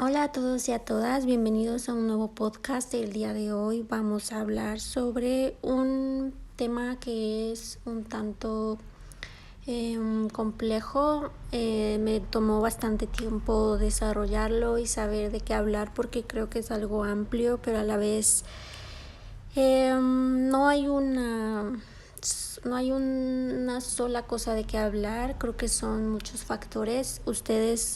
Hola a todos y a todas, bienvenidos a un nuevo podcast. El día de hoy vamos a hablar sobre un tema que es un tanto complejo. Me tomó bastante tiempo desarrollarlo y saber de qué hablar porque creo que es algo amplio, pero a la vez no hay una sola cosa de qué hablar. Creo que son muchos factores.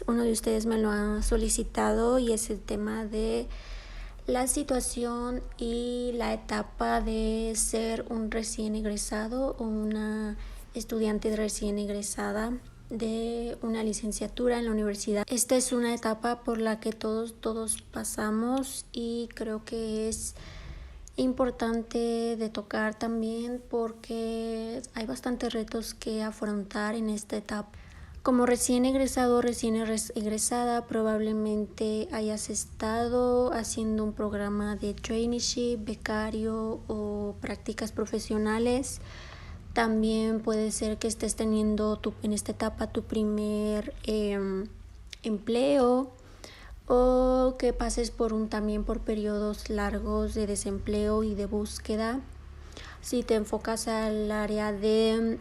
Uno de ustedes me lo ha solicitado y es el tema de la situación y la etapa de ser un recién egresado o una estudiante recién egresada de una licenciatura en la universidad. Esta es una etapa por la que todos pasamos y creo que es importante de tocar también porque hay bastantes retos que afrontar en esta etapa. Como recién egresado o recién egresada, probablemente hayas estado haciendo un programa de traineeship, becario o prácticas profesionales. También puede ser que estés teniendo en esta etapa tu primer empleo, o que pases también por periodos largos de desempleo y de búsqueda. Si te enfocas al área de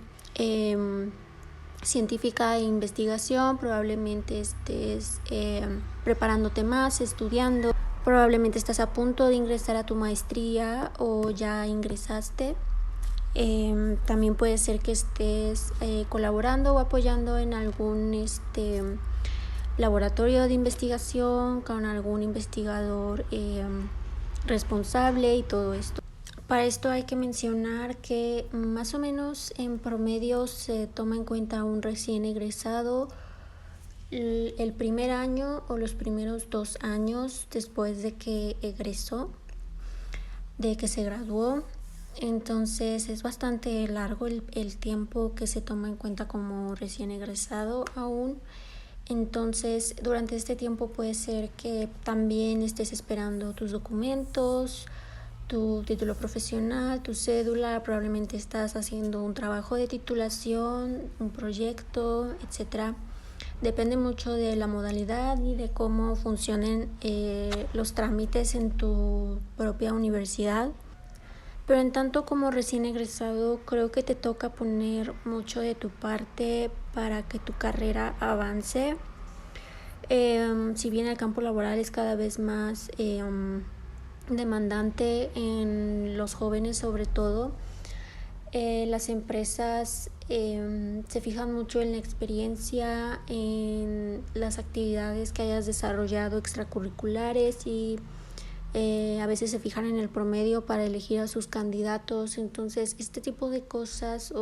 científica e investigación, probablemente estés preparándote más, estudiando. Probablemente estás a punto de ingresar a tu maestría o ya ingresaste. También puede ser que estés colaborando o apoyando en algún laboratorio de investigación con algún investigador responsable y todo esto. Para esto hay que mencionar que más o menos en promedio se toma en cuenta un recién egresado el primer año o los primeros 2 años después de que egresó, de que se graduó. Entonces es bastante largo el tiempo que se toma en cuenta como recién egresado aún. Entonces, durante este tiempo puede ser que también estés esperando tus documentos, tu título profesional, tu cédula. Probablemente estás haciendo un trabajo de titulación, un proyecto, etc. Depende mucho de la modalidad y de cómo funcionen los trámites en tu propia universidad. Pero en tanto como recién egresado, creo que te toca poner mucho de tu parte para que tu carrera avance. Si bien el campo laboral es cada vez más demandante en los jóvenes sobre todo, las empresas se fijan mucho en la experiencia, en las actividades que hayas desarrollado extracurriculares y a veces se fijan en el promedio para elegir a sus candidatos. Entonces este tipo de cosas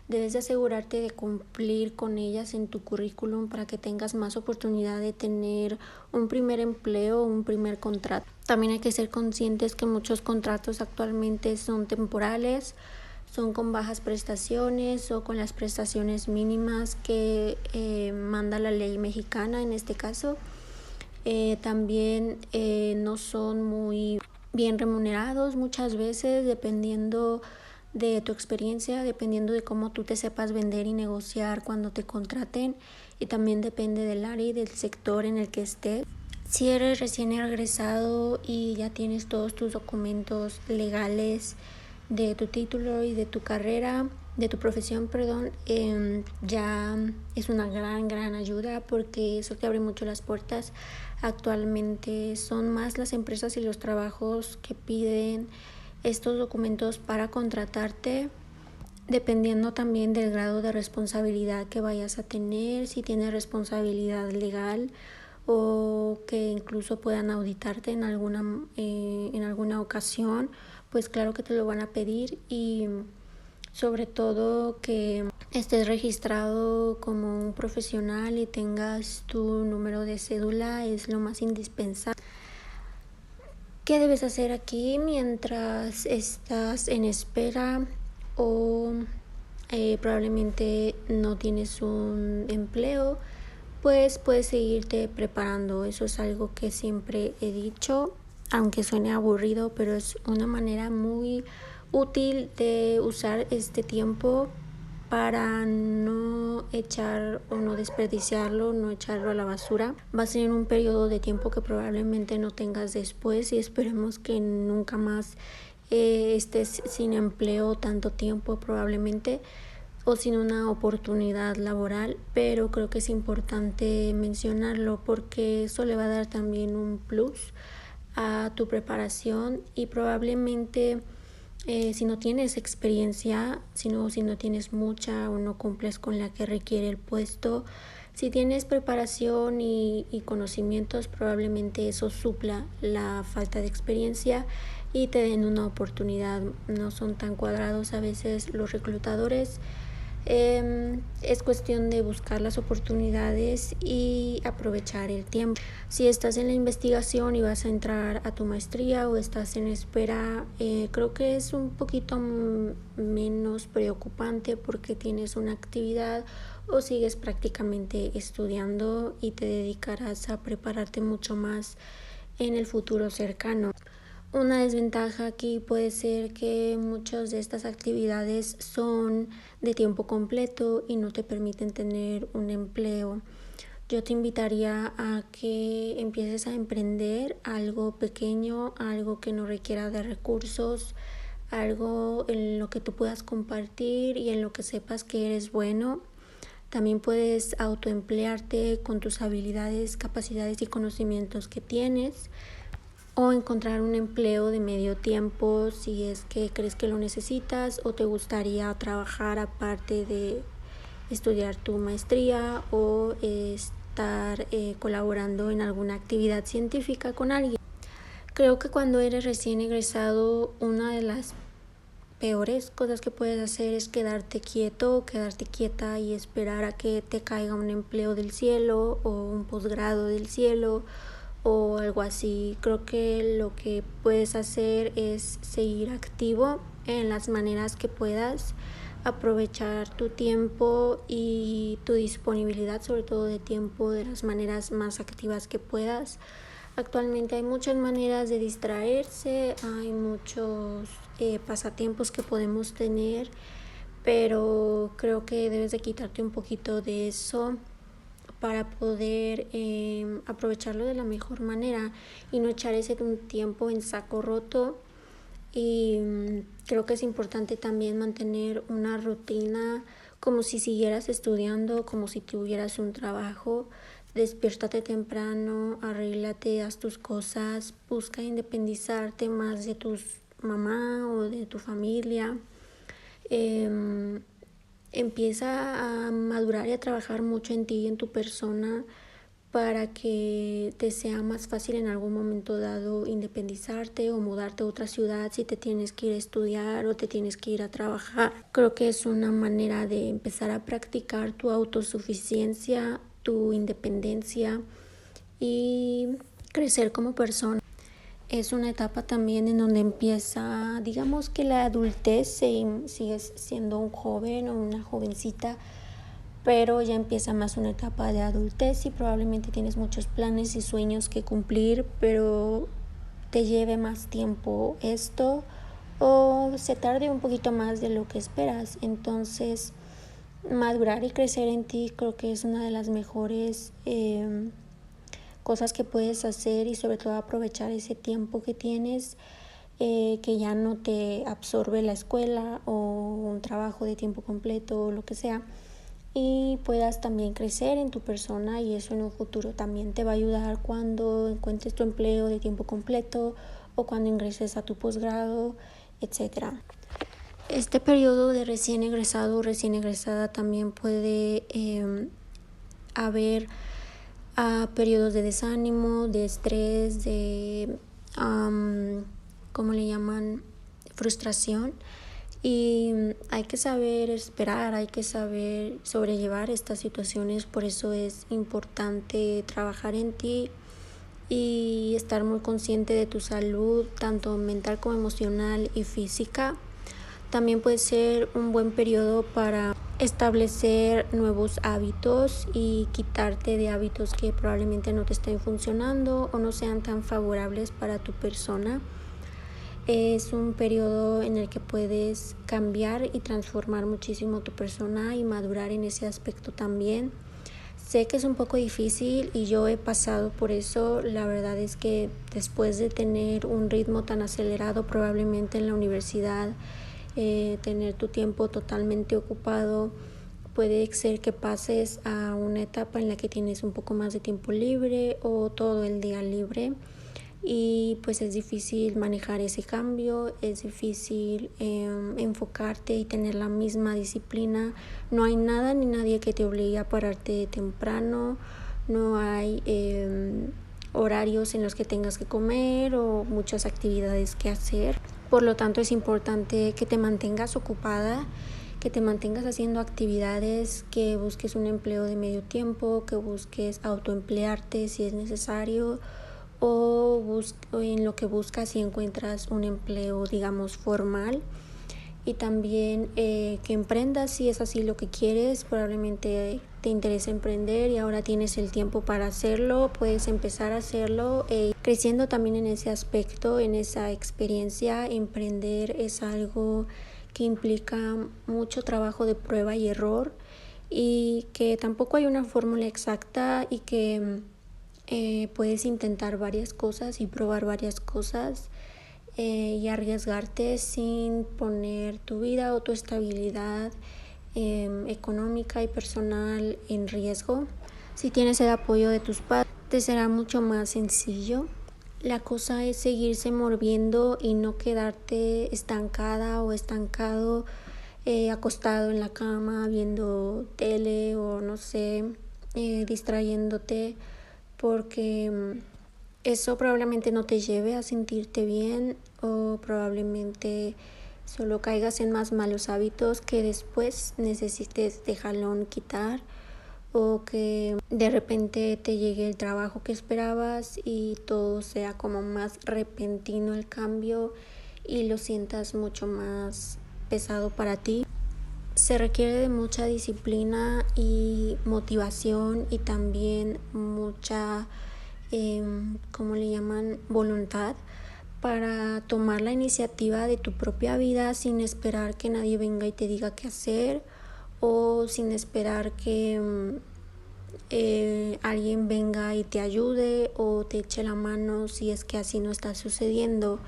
debes de asegurarte de cumplir con ellas en tu currículum para que tengas más oportunidad de tener un primer empleo o un primer contrato. También hay que ser conscientes que muchos contratos actualmente son temporales, son con bajas prestaciones o con las prestaciones mínimas que manda la ley mexicana en este caso. También no son muy bien remunerados muchas veces, dependiendo de tu experiencia, dependiendo de cómo tú te sepas vender y negociar cuando te contraten, y también depende del área y del sector en el que estés. Si eres recién egresado y ya tienes todos tus documentos legales de tu título y de tu carrera, de tu profesión, ya es una gran ayuda porque eso te abre mucho las puertas. Actualmente son más las empresas y los trabajos que piden estos documentos para contratarte, dependiendo también del grado de responsabilidad que vayas a tener, si tienes responsabilidad legal o que incluso puedan auditarte en alguna ocasión, pues claro que te lo van a pedir. Y sobre todo que estés registrado como un profesional y tengas tu número de cédula es lo más indispensable. ¿Qué debes hacer aquí mientras estás en espera o probablemente no tienes un empleo? Pues puedes seguirte preparando. Eso es algo que siempre he dicho, aunque suene aburrido, pero es una manera muy útil de usar este tiempo para no echar o no desperdiciarlo, no echarlo a la basura. Va a ser un periodo de tiempo que probablemente no tengas después y esperemos que nunca más estés sin empleo tanto tiempo probablemente o sin una oportunidad laboral, pero creo que es importante mencionarlo porque eso le va a dar también un plus a tu preparación y probablemente si no tienes experiencia, si no tienes mucha o no cumples con la que requiere el puesto, si tienes preparación y conocimientos, probablemente eso supla la falta de experiencia y te den una oportunidad. No son tan cuadrados a veces los reclutadores. Es cuestión de buscar las oportunidades y aprovechar el tiempo. Si estás en la investigación y vas a entrar a tu maestría o estás en espera, creo que es un poquito menos preocupante porque tienes una actividad o sigues prácticamente estudiando y te dedicarás a prepararte mucho más en el futuro cercano. Una desventaja aquí puede ser que muchas de estas actividades son de tiempo completo y no te permiten tener un empleo. Yo te invitaría a que empieces a emprender algo pequeño, algo que no requiera de recursos, algo en lo que tú puedas compartir y en lo que sepas que eres bueno. También puedes autoemplearte con tus habilidades, capacidades y conocimientos que tienes, o encontrar un empleo de medio tiempo si es que crees que lo necesitas o te gustaría trabajar aparte de estudiar tu maestría o estar colaborando en alguna actividad científica con alguien. Creo que cuando eres recién egresado, una de las peores cosas que puedes hacer es quedarte quieto, quedarte quieta y esperar a que te caiga un empleo del cielo o un posgrado del cielo o algo así. Creo que lo que puedes hacer es seguir activo en las maneras que puedas, aprovechar tu tiempo y tu disponibilidad, sobre todo de tiempo, de las maneras más activas que puedas. Actualmente hay muchas maneras de distraerse, hay muchos pasatiempos que podemos tener, pero creo que debes de quitarte un poquito de eso para poder aprovecharlo de la mejor manera y no echar ese tiempo en saco roto. Y creo que es importante también mantener una rutina como si siguieras estudiando, como si tuvieras un trabajo. Despiértate temprano, arréglate, haz tus cosas, busca independizarte más de tu mamá o de tu familia. Empieza a madurar y a trabajar mucho en ti y en tu persona para que te sea más fácil en algún momento dado independizarte o mudarte a otra ciudad si te tienes que ir a estudiar o te tienes que ir a trabajar. Creo que es una manera de empezar a practicar tu autosuficiencia, tu independencia y crecer como persona. Es una etapa también en donde empieza, digamos que la adultez, sigues siendo un joven o una jovencita, pero ya empieza más una etapa de adultez y probablemente tienes muchos planes y sueños que cumplir, pero te lleve más tiempo esto o se tarde un poquito más de lo que esperas. Entonces, madurar y crecer en ti creo que es una de las mejores cosas que puedes hacer y sobre todo aprovechar ese tiempo que tienes, que ya no te absorbe la escuela o un trabajo de tiempo completo o lo que sea, y puedas también crecer en tu persona, y eso en un futuro también te va a ayudar cuando encuentres tu empleo de tiempo completo o cuando ingreses a tu posgrado, etcétera. Este periodo de recién egresado o recién egresada también puede haber periodos de desánimo, de estrés, de, ¿cómo le llaman? Frustración. Y hay que saber esperar, hay que saber sobrellevar estas situaciones. Por eso es importante trabajar en ti y estar muy consciente de tu salud, tanto mental como emocional y física. También puede ser un buen periodo para establecer nuevos hábitos y quitarte de hábitos que probablemente no te estén funcionando o no sean tan favorables para tu persona. Es un periodo en el que puedes cambiar y transformar muchísimo tu persona y madurar en ese aspecto también. Sé que es un poco difícil y yo he pasado por eso. La verdad es que después de tener un ritmo tan acelerado probablemente en la universidad, tener tu tiempo totalmente ocupado, puede ser que pases a una etapa en la que tienes un poco más de tiempo libre o todo el día libre. Y pues es difícil manejar ese cambio, es difícil enfocarte y tener la misma disciplina. No hay nada ni nadie que te obligue a pararte temprano, no hay horarios en los que tengas que comer o muchas actividades que hacer. Por lo tanto, es importante que te mantengas ocupada, que te mantengas haciendo actividades, que busques un empleo de medio tiempo, que busques autoemplearte si es necesario, o en lo que buscas si encuentras un empleo, digamos, formal. Y también que emprendas si es así lo que quieres. Probablemente te interesa emprender y ahora tienes el tiempo para hacerlo, puedes empezar a hacerlo, creciendo también en ese aspecto, en esa experiencia. Emprender es algo que implica mucho trabajo de prueba y error, y que tampoco hay una fórmula exacta, y que puedes intentar varias cosas y probar varias cosas, y arriesgarte sin poner tu vida o tu estabilidad económica y personal en riesgo. Si tienes el apoyo de tus padres, te será mucho más sencillo. La cosa es seguirse moviendo y no quedarte estancada o estancado, acostado en la cama viendo tele o no sé, distrayéndote, porque eso probablemente no te lleve a sentirte bien, o probablemente solo caigas en más malos hábitos que después necesites de jalón quitar, o que de repente te llegue el trabajo que esperabas y todo sea como más repentino el cambio y lo sientas mucho más pesado para ti. Se requiere de mucha disciplina y motivación, y también mucha, ¿cómo le llaman?, voluntad para tomar la iniciativa de tu propia vida sin esperar que nadie venga y te diga qué hacer, o sin esperar que alguien venga y te ayude o te eche la mano si es que así no está sucediendo.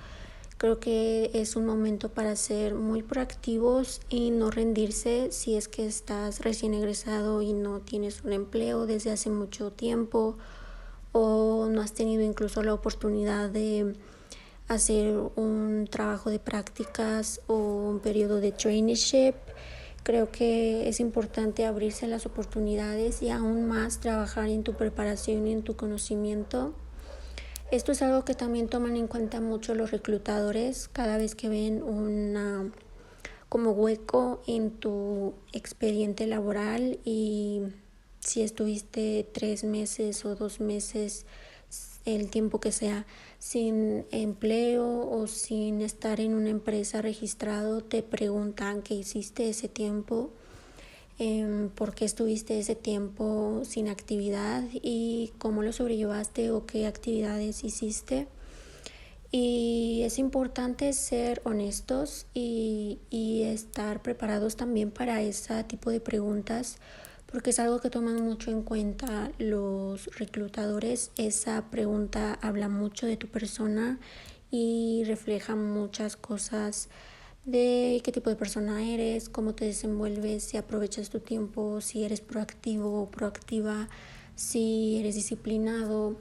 Creo que es un momento para ser muy proactivos y no rendirse si es que estás recién egresado y no tienes un empleo desde hace mucho tiempo, o no has tenido incluso la oportunidad de hacer un trabajo de prácticas o un periodo de traineeship. Creo que es importante abrirse a las oportunidades y aún más trabajar en tu preparación y en tu conocimiento. Esto es algo que también toman en cuenta mucho los reclutadores cada vez que ven una como hueco en tu expediente laboral, y si estuviste 3 meses o 2 meses, el tiempo que sea, sin empleo o sin estar en una empresa registrado, te preguntan qué hiciste ese tiempo, por qué estuviste ese tiempo sin actividad y cómo lo sobrellevaste o qué actividades hiciste. Y es importante ser honestos y estar preparados también para ese tipo de preguntas, porque es algo que toman mucho en cuenta los reclutadores. Esa pregunta habla mucho de tu persona y refleja muchas cosas de qué tipo de persona eres, cómo te desenvuelves, si aprovechas tu tiempo, si eres proactivo o proactiva, si eres disciplinado,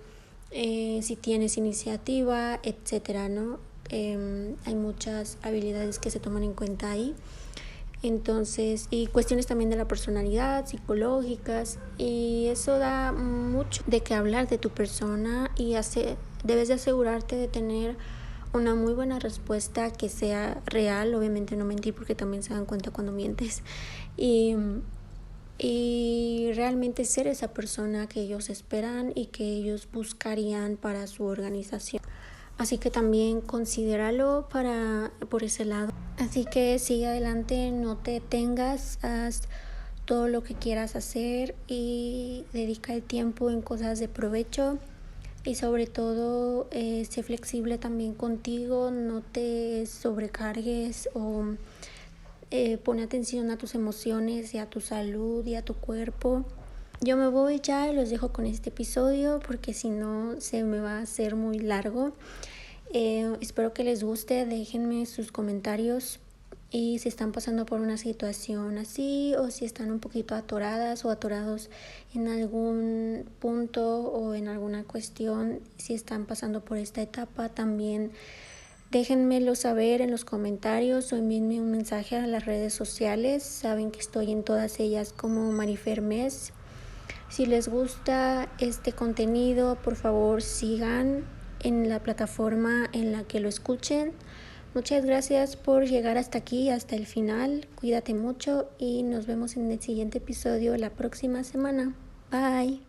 si tienes iniciativa, etcétera, ¿no? Hay muchas habilidades que se toman en cuenta ahí. Entonces, y cuestiones también de la personalidad, psicológicas, y eso da mucho de qué hablar de tu persona, y debes de asegurarte de tener una muy buena respuesta que sea real, obviamente no mentir porque también se dan cuenta cuando mientes, y realmente ser esa persona que ellos esperan y que ellos buscarían para su organización. Así que también considéralo por ese lado. Así que sigue adelante, no te detengas, haz todo lo que quieras hacer y dedica el tiempo en cosas de provecho. y sobre todo sé flexible también contigo, no te sobrecargues o pone atención a tus emociones y a tu salud y a tu cuerpo. Yo me voy ya y los dejo con este episodio porque si no se me va a hacer muy largo. Espero que les guste, déjenme sus comentarios y si están pasando por una situación así o si están un poquito atoradas o atorados en algún punto o en alguna cuestión, si están pasando por esta etapa también déjenmelo saber en los comentarios o envíenme un mensaje a las redes sociales. Saben que estoy en todas ellas como Marifer Mes. Si les gusta este contenido, por favor sigan en la plataforma en la que lo escuchen. Muchas gracias por llegar hasta aquí, hasta el final. Cuídate mucho y nos vemos en el siguiente episodio la próxima semana. Bye.